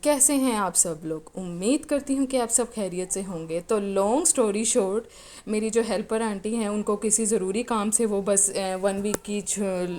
कैसे हैं आप सब लोग। उम्मीद करती हूँ कि आप सब खैरियत से होंगे। तो लॉन्ग स्टोरी शॉर्ट, मेरी जो हेल्पर आंटी हैं उनको किसी ज़रूरी काम से वो बस 1 वीक की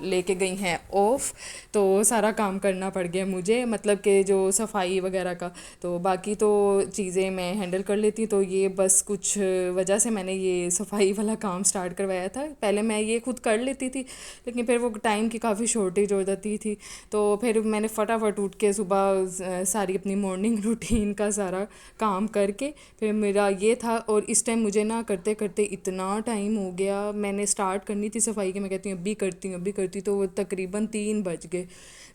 लेके गई हैं ऑफ। तो सारा काम करना पड़ गया मुझे, मतलब कि जो सफाई वगैरह का। तो बाकी तो चीज़ें मैं हैंडल कर लेती हूँ। तो ये बस कुछ वजह से मैंने ये सफाई वाला काम स्टार्ट करवाया था। पहले मैं ये खुद कर लेती थी, लेकिन फिर वो टाइम की काफ़ी शॉर्टेज हो जाती थी। तो फिर मैंने फटाफट उठ के सुबह सारी अपनी मॉर्निंग रूटीन का सारा काम करके फिर मेरा ये था। और इस टाइम मुझे ना करते करते इतना टाइम हो गया। मैंने स्टार्ट करनी थी सफाई की, मैं कहती हूँ अभी करती हूँ अभी करती, तो वो तकरीबन 3 बज गए।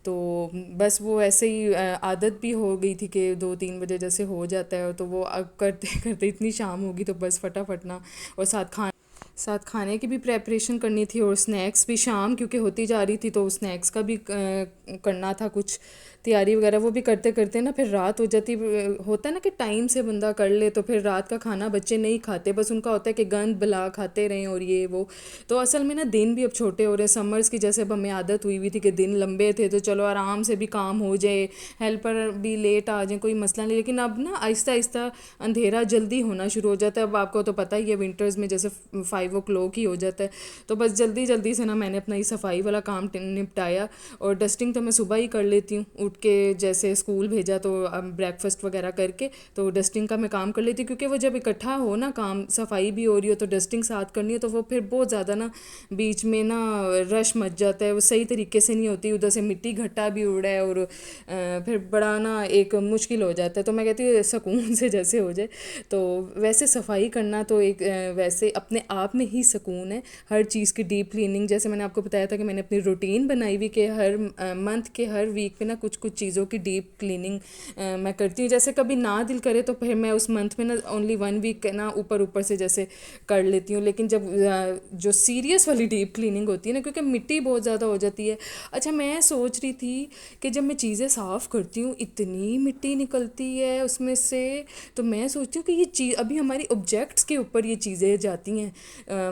तो बस वो ऐसे ही आदत भी हो गई थी कि 2-3 बजे जैसे हो जाता है। तो वो करते करते इतनी शाम होगी, तो बस फटाफट ना। और साथ खाने की भी प्रेपरेशन करनी थी, और स्नैक्स भी शाम क्योंकि होती जा रही थी, तो स्नैक्स का भी करना था कुछ तैयारी वगैरह। वो भी करते करते ना फिर रात हो जाती। होता है ना कि टाइम से बंदा कर ले तो फिर रात का खाना बच्चे नहीं खाते, बस उनका होता है कि गंद बला खाते रहें और ये वो। तो असल में ना दिन भी अब छोटे हो रहे हैं, समर्स की जैसे अब हमें आदत हुई हुई थी कि दिन लंबे थे तो चलो आराम से भी काम हो जाए, हेल्पर भी लेट आ जाए, कोई मसला नहीं। लेकिन अब ना आहिस्ता आहिस्ता अंधेरा जल्दी होना शुरू हो जाता है। अब आपको तो पता ही है विंटर्स में जैसे 5 o'clock ही हो जाता है। तो बस जल्दी जल्दी से ना मैंने अपना ये सफाई वाला काम निपटाया। और डस्टिंग तो मैं सुबह ही कर लेती हूँ उठ के, जैसे स्कूल भेजा तो ब्रेकफास्ट वगैरह करके तो डस्टिंग का मैं काम कर लेती हूँ। क्योंकि वो जब इकट्ठा हो ना काम, सफाई भी हो रही हो तो डस्टिंग साथ करनी है, तो वो फिर बहुत ज़्यादा ना बीच में ना रश मच जाता है, वो सही तरीके से नहीं होती। उधर से मिट्टी घट्टा भी उड़ा है और फिर बड़ा ना एक मुश्किल हो जाता है। तो मैं कहती हूँ सुकून से जैसे हो जाए। तो वैसे सफाई करना तो एक वैसे अपने आप में ही सुकून है। हर चीज़ की डीप क्लीनिंग, जैसे मैंने आपको बताया था कि मैंने अपनी रूटीन बनाई हुई कि हर मंथ के हर वीक पे ना कुछ कुछ चीज़ों की डीप क्लीनिंग मैं करती हूँ। जैसे कभी ना दिल करे तो फिर मैं उस मंथ में ना ओनली 1 वीक ना ऊपर ऊपर से जैसे कर लेती हूँ। लेकिन जब जो सीरियस वाली डीप क्लीनिंग होती है ना, क्योंकि मिट्टी बहुत ज़्यादा हो जाती है। अच्छा, मैं सोच रही थी कि जब मैं चीज़ें साफ़ करती हूँ इतनी मिट्टी निकलती है उसमें से, तो मैं सोचती हूँ कि ये चीज़ अभी हमारी ऑब्जेक्ट्स के ऊपर ये चीज़ें जाती हैं,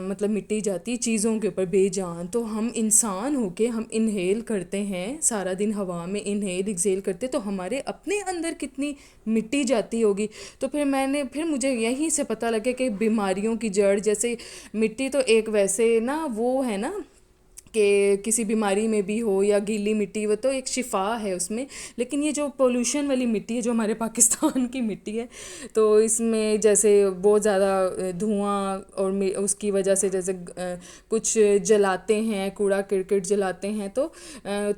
मतलब मिट्टी जाती है चीज़ों के ऊपर बेजान। तो हम इंसान होके हम इनहेल करते हैं सारा दिन, हवा में इनहेल एक्सेल करते, तो हमारे अपने अंदर कितनी मिट्टी जाती होगी। तो फिर मुझे यहीं से पता लगे कि बीमारियों की जड़ जैसे मिट्टी तो एक वैसे ना वो है ना कि किसी बीमारी में भी हो या गीली मिट्टी, वो तो एक शिफा है उसमें। लेकिन ये जो पोल्यूशन वाली मिट्टी है जो हमारे पाकिस्तान की मिट्टी है, तो इसमें जैसे बहुत ज़्यादा धुआं और उसकी वजह से जैसे कुछ जलाते हैं, कूड़ा करकट जलाते हैं, तो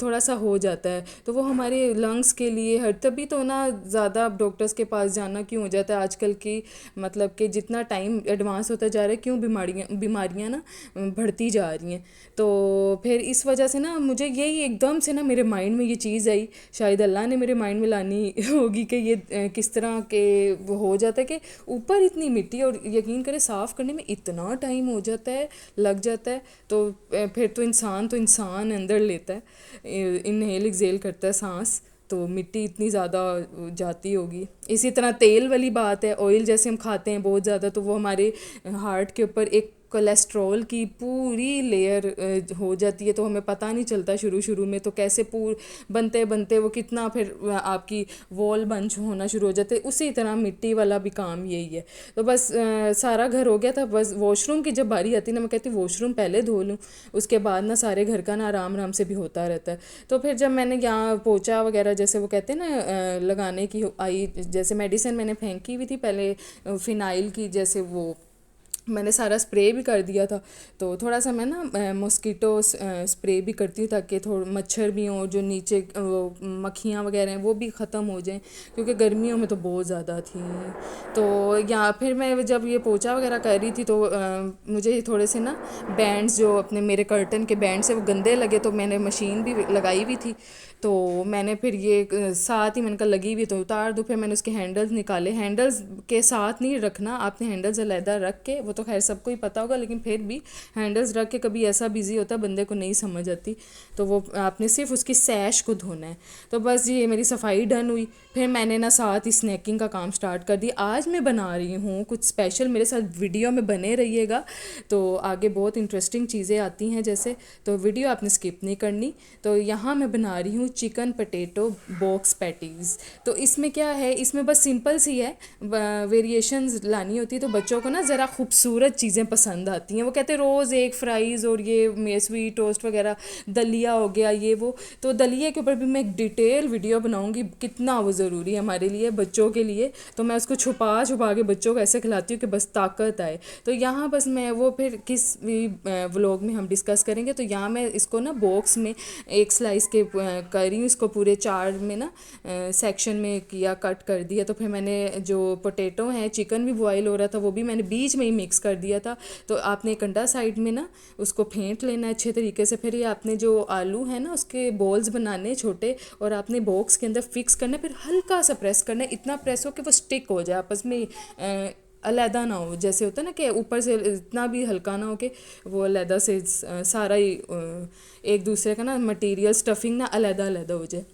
थोड़ा सा हो जाता है। तो वो हमारे लंग्स के लिए हर तभी तो ना ज़्यादा डॉक्टर्स के पास जाना क्यों हो जाता है आजकल की, मतलब कि जितना टाइम एडवांस होता जा रहा है क्यों बीमारियाँ बीमारियाँ ना बढ़ती जा रही हैं। तो फिर इस वजह से ना मुझे यही एकदम से ना मेरे माइंड में ये चीज़ आई, शायद अल्लाह ने मेरे माइंड में लानी होगी कि ये किस तरह के वो हो जाता है कि ऊपर इतनी मिट्टी, और यकीन करें साफ़ करने में इतना टाइम हो जाता है, लग जाता है। तो फिर तो इंसान अंदर लेता है, इनहेल एक्सेल करता है सांस, तो मिट्टी इतनी ज़्यादा जाती होगी। इसी तरह तेल वाली बात है, ऑयल जैसे हम खाते हैं बहुत ज़्यादा, तो वो हमारे हार्ट के ऊपर एक कोलेस्ट्रॉल की पूरी लेयर हो जाती है। तो हमें पता नहीं चलता शुरू शुरू में, तो कैसे बनते बनते वो कितना फिर आपकी वॉल बंच होना शुरू हो जाते। उसी तरह मिट्टी वाला भी काम यही है। तो बस सारा घर हो गया था, बस वॉशरूम की जब बारी आती ना, मैं कहती वॉशरूम पहले धो लूँ, उसके बाद ना सारे घर का ना आराम आराम से भी होता रहता है। तो फिर जब मैंने यहाँ पोछा वगैरह जैसे वो कहते हैं ना लगाने की आई, जैसे मेडिसिन मैंने फेंकी हुई थी पहले, फिनाइल की जैसे वो मैंने सारा स्प्रे भी कर दिया था। तो थोड़ा सा मैं ना मॉस्किटो स्प्रे भी करती हूँ ताकि थोड़ा मच्छर भी हों, जो नीचे वो मक्खियाँ वगैरह हैं वो भी ख़त्म हो जाएं, क्योंकि गर्मियों में तो बहुत ज़्यादा थी। तो या फिर मैं जब ये पोछा वगैरह कर रही थी तो मुझे थोड़े से ना बैंड्स जो अपने मेरे कर्टन के बैंड्स है वो गंदे लगे, तो मैंने मशीन भी लगाई हुई थी। तो मैंने फिर ये साथ ही मैंने कहा लगी हुई तो उतार दूँ। फिर मैंने उसके हैंडल्स निकाले, हैंडल्स के साथ नहीं रखना आपने, हैंडल्स अलहदा रख के वो वो तो खैर सबको ही पता होगा, लेकिन फिर भी हैंडल्स रख के कभी ऐसा बिजी होता है बंदे को नहीं समझ आती, तो वो आपने सिर्फ उसकी सैश को धोना है। तो बस ये मेरी सफाई डन हुई। फिर मैंने ना साथ ही स्नैकिंग का काम स्टार्ट कर दिया। आज मैं बना रही हूँ कुछ स्पेशल, मेरे साथ वीडियो में बने रहिएगा, तो आगे बहुत इंटरेस्टिंग चीज़ें आती हैं जैसे, तो वीडियो आपने स्किप नहीं करनी। तो यहाँ मैं बना रही हूँ चिकन पटेटो बॉक्स पैटीज़। तो इसमें क्या है, इसमें बस सिंपल सी है, वेरिएशंस लानी होती है। तो बच्चों को ना ज़रा खूबसूरत चीज़ें पसंद आती हैं, वो कहते हैं रोज़ एक फ्राइज़ और ये स्वीट टोस्ट वगैरह, दलिया हो गया ये वो। तो दलिया के ऊपर भी मैं एक डिटेल वीडियो बनाऊंगी, कितना वो ज़रूरी है हमारे लिए, बच्चों के लिए। तो मैं उसको छुपा छुपा के बच्चों को ऐसे खिलाती हूँ कि बस ताकत आए। तो यहाँ बस मैं वो फिर किस भी व्लॉग में हम डिस्कस करेंगे। तो यहाँ मैं इसको ना बॉक्स में एक स्लाइस के कर रही हूँ, इसको पूरे 4 में ना सेक्शन में किया, कट कर दिया। तो फिर मैंने जो पोटैटो है, चिकन भी बॉयल हो रहा था, वो भी मैंने बीच में ही मिक्स कर दिया था। तो आपने एक अंडा साइड में ना उसको फेंट लेना है अच्छे तरीके से। फिर ये आपने जो आलू है ना उसके बॉल्स बनाने छोटे, और आपने बॉक्स के अंदर फिक्स करना है। फिर हल्का सा प्रेस करना है, इतना प्रेस हो कि वो स्टिक हो जाए आपस में, अलहदा ना हो। जैसे होता है ना कि ऊपर से इतना भी हल्का ना हो कि वो अलहदा से सारा ही एक दूसरे का ना मटेरियल स्टफिंग ना अलहदा अलहदा हो जाए।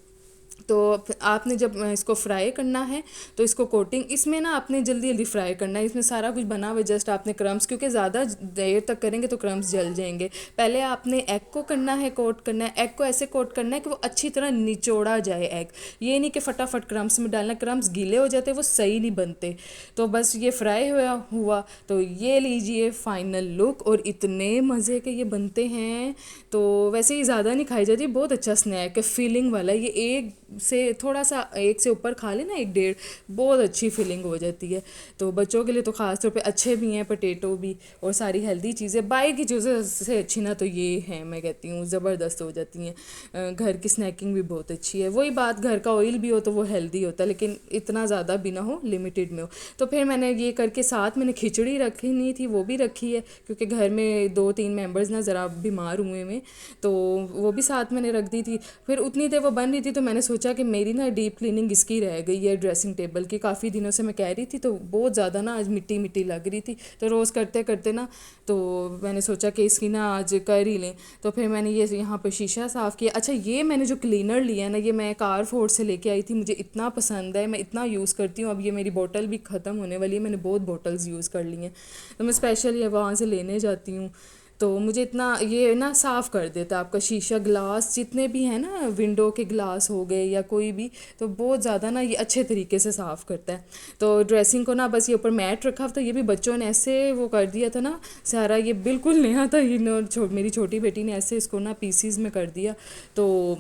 तो आपने जब इसको फ्राई करना है तो इसको कोटिंग इसमें ना आपने जल्दी जल्दी फ्राई करना है। इसमें सारा कुछ बना हुआ, जस्ट आपने क्रम्स, क्योंकि ज़्यादा देर तक करेंगे तो क्रम्स जल जाएंगे। पहले आपने एग को करना है, कोट करना है। एग को ऐसे कोट करना है कि वो अच्छी तरह निचोड़ा जाए एग, ये नहीं कि फटाफट क्रम्स में डालना, क्रम्स गीले हो जाते वो सही नहीं बनते। तो बस ये फ्राई हुआ तो ये लीजिए फाइनल लुक, और इतने मज़े के ये बनते हैं। तो वैसे ही ज़्यादा नहीं खाई जाती, बहुत अच्छा स्नैक है, फीलिंग वाला। ये एक से थोड़ा सा, एक से ऊपर खा लेना, एक डेढ़, बहुत अच्छी फीलिंग हो जाती है। तो बच्चों के लिए तो ख़ास तौर पे अच्छे भी हैं पोटैटो भी, और सारी हेल्दी चीज़ें। बाहर की चीज़ें से अच्छी ना तो ये हैं, मैं कहती हूँ ज़बरदस्त हो जाती हैं। घर की स्नैकिंग भी बहुत अच्छी है। वही बात, घर का ऑयल भी हो तो वो हेल्दी होता है, लेकिन इतना ज़्यादा भी ना हो, लिमिटेड में हो। तो फिर मैंने ये करके साथ मैंने खिचड़ी रखी नहीं थी, वो भी रखी है, क्योंकि घर में 2-3 मेंबर्स ना ज़रा बीमार हुए में, तो वो भी साथ मैंने रख दी थी। फिर उतनी देर वो बन रही थी तो मैंने सोचा कि मेरी ना डीप क्लीनिंग इसकी रह गई है, ड्रेसिंग टेबल की, काफ़ी दिनों से मैं कह रही थी, तो बहुत ज़्यादा ना आज मिट्टी मिट्टी लग रही थी। तो रोज़ करते करते ना, तो मैंने सोचा कि इसकी ना आज कर ही लें। तो फिर मैंने ये यहाँ पर शीशा साफ़ किया। अच्छा, ये मैंने जो क्लीनर लिया है ना, ये मैं कारफोर्ड से लेके आई थी, मुझे इतना पसंद है, मैं इतना यूज़ करती हूँ। अब ये मेरी बोतल भी ख़त्म होने वाली है, मैंने बहुत बोटल्स यूज़ कर ली हैं, तो मैं स्पेशल ये वहाँ से लेने जाती हूँ। तो मुझे इतना ये ना साफ़ कर देता है आपका शीशा, ग्लास जितने भी हैं ना, विंडो के ग्लास हो गए या कोई भी, तो बहुत ज़्यादा ना ये अच्छे तरीके से साफ़ करता है। तो ड्रेसिंग को ना बस ये ऊपर मैट रखा था, ये भी बच्चों ने ऐसे वो कर दिया था ना सारा, ये बिल्कुल नया था। ये मेरी छोटी बेटी ने ऐसे इसको ना पीसीज में कर दिया। तो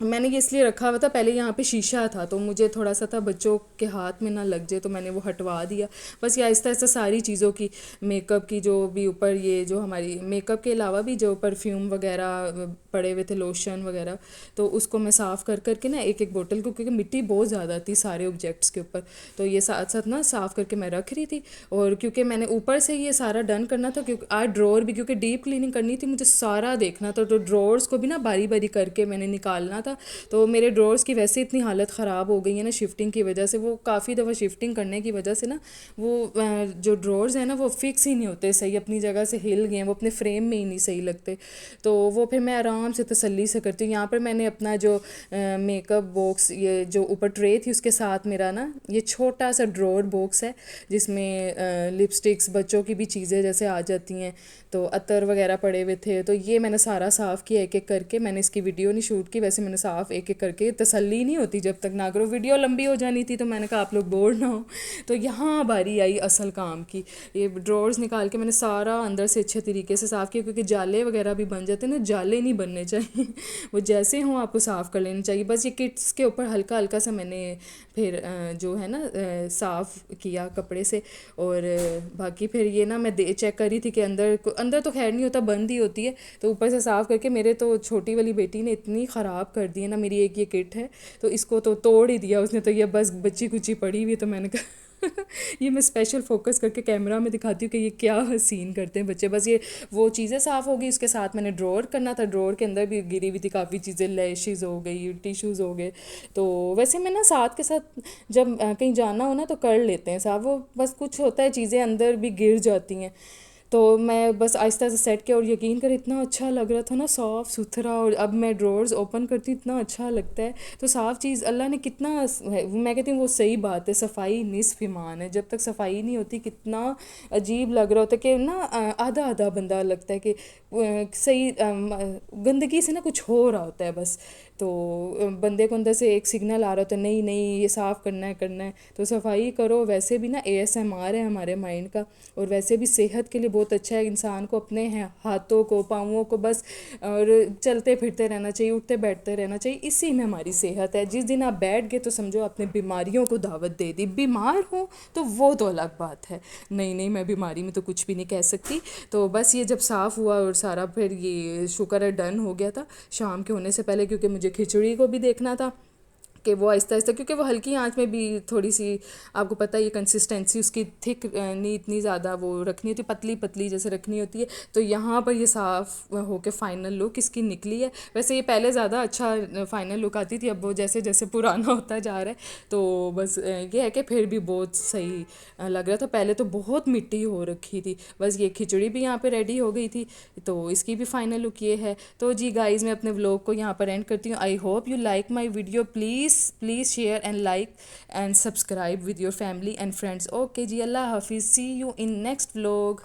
मैंने ये इसलिए रखा हुआ था, पहले यहाँ पे शीशा था तो मुझे थोड़ा सा था बच्चों के हाथ में ना लग जाए, तो मैंने वो हटवा दिया। बस ये आहिस्ता आहिस्ता सारी चीज़ों की, मेकअप की जो भी ऊपर, ये जो हमारी मेकअप के अलावा भी जो परफ्यूम वगैरह पड़े हुए थे, लोशन वगैरह, तो उसको मैं साफ़ कर करके ना एक एक बोतल को, क्योंकि मिट्टी बहुत ज़्यादा थी सारे ऑब्जेक्ट्स के ऊपर, तो ये साथ साथ ना साफ़ करके मैं रख रही थी। और क्योंकि मैंने ऊपर से ये सारा डन करना था, क्योंकि आज ड्रॉर भी, क्योंकि डीप क्लीनिंग करनी थी, मुझे सारा देखना था, तो ड्रॉर्स को भी ना बारी बारी करके मैंने निकालना था। तो मेरे ड्रॉर्स की वैसे इतनी हालत ख़राब हो गई है ना शिफ्टिंग की वजह से, वो काफ़ी दफ़ा शिफ्टिंग करने की वजह से ना वो जो ड्रॉर्स हैं ना वो फिक्स ही नहीं होते सही, अपनी जगह से हिल गए हैं, वो अपने फ्रेम में ही नहीं सही लगते। तो वो फिर मैं आराम से तसल्ली से करती हूँ। यहाँ पर मैंने अपना जो मेकअप बॉक्स, ये जो ऊपर ट्रे थी उसके साथ मेरा ना ये छोटा सा ड्रॉर बॉक्स है, जिसमें लिपस्टिक्स, बच्चों की भी चीज़ें जैसे आ जाती हैं, तो अतर वगैरह पड़े हुए थे, तो ये मैंने सारा साफ़ किया एक एक करके। मैंने इसकी वीडियो नहीं शूट की, वैसे मैंने साफ़ एक एक करके, तसल्ली नहीं होती जब तक ना करो, वीडियो लंबी हो जानी थी, तो मैंने कहा आप लोग बोर ना हो। तो यहाँ बारी आई असल काम की, ये ड्रॉर्स निकाल के मैंने सारा अंदर से अच्छे तरीके से साफ़ किया, क्योंकि जाले वगैरह भी बन जाते हैं ना, जाले नहीं बनने चाहिए वो जैसे हों आपको साफ़ कर लेना चाहिए। बस ये किट्स के ऊपर हल्का हल्का सा मैंने फिर जो है ना साफ़ किया कपड़े से। और बाकी फिर ये ना मैं चेक कर रही थी कि अंदर तो खैर नहीं होता, बंद ही होती है, तो ऊपर से साफ़ करके मेरे तो छोटी वाली बेटी ने इतनी ख़राब कर दी है ना, मेरी एक ये किट है तो इसको तो तोड़ ही दिया उसने, तो ये बस बच्ची कुची पड़ी हुई है, तो मैंने कहा ये मैं स्पेशल फोकस करके कैमरा में दिखाती हूँ कि ये क्या हसीन करते हैं बच्चे। बस ये वो चीज़ें साफ़ हो गई, उसके साथ मैंने ड्रॉर करना था, ड्रॉर के अंदर भी गिरी हुई थी काफ़ी चीज़ें, लैशेज़ हो गई, टिश्यूज़ हो गए। तो वैसे मैं ना साथ के साथ जब कहीं जाना हो ना तो कर लेते हैं साफ़, वो बस कुछ होता है चीज़ें अंदर भी गिर जाती हैं। तो मैं बस आहिस्ता आहिस्ता सेट किया और यकीन करें इतना अच्छा लग रहा था ना, साफ़ सुथरा। और अब मैं ड्रॉर्स ओपन करती हूँ इतना अच्छा लगता है। तो साफ़ चीज़ अल्लाह ने कितना मैं कहती हूँ वो सही बात है, सफाई निस्फ ईमान है। जब तक सफाई नहीं होती कितना अजीब लग रहा होता है कि ना आधा आधा बंदा लगता है कि सही गंदगी से ना कुछ हो रहा होता है बस। तो बंदे को अंदर से एक सिग्नल आ रहा होता है, नहीं नहीं ये साफ़ करना है करना है। तो सफाई करो। वैसे भी ना ASMR है हमारे माइंड का, और वैसे भी सेहत के लिए बहुत अच्छा है। इंसान को अपने हाथों को, पाँवों को बस और चलते फिरते रहना चाहिए, उठते बैठते रहना चाहिए, इसी में हमारी सेहत है। जिस दिन आप बैठ गए तो समझो आपने बीमारियों को दावत दे दी। बीमार हो तो वो तो अलग बात है, नहीं नहीं मैं बीमारी में तो कुछ भी नहीं कह सकती। तो बस ये जब साफ़ हुआ और सारा, फिर ये शुक्र है डन हो गया था शाम के होने से पहले, क्योंकि मुझे खिचड़ी को भी देखना था कि वो आहिस्ता आहिस्ता, क्योंकि वो हल्की आंच में भी थोड़ी सी, आपको पता है ये कंसिस्टेंसी उसकी थिक नहीं इतनी ज़्यादा वो रखनी होती, पतली पतली जैसे रखनी होती है। तो यहाँ पर ये साफ़ होके फाइनल लुक इसकी निकली है। वैसे ये पहले ज़्यादा अच्छा फाइनल लुक आती थी, अब वो जैसे जैसे पुराना होता जा रहा है। तो बस ये है कि फिर भी बहुत सही लग रहा था। पहले तो बहुत मिट्टी हो रखी थी। बस ये खिचड़ी भी यहाँ पे रेडी हो गई थी, तो इसकी भी फाइनल लुक ये है। तो जी गाइस, मैं अपने व्लॉग को यहाँ पर एंड करती हूँ। I hope you like my video. Please share and like and subscribe with your family and friends. Okay जी, अल्लाह हाफिज़, see you in next vlog.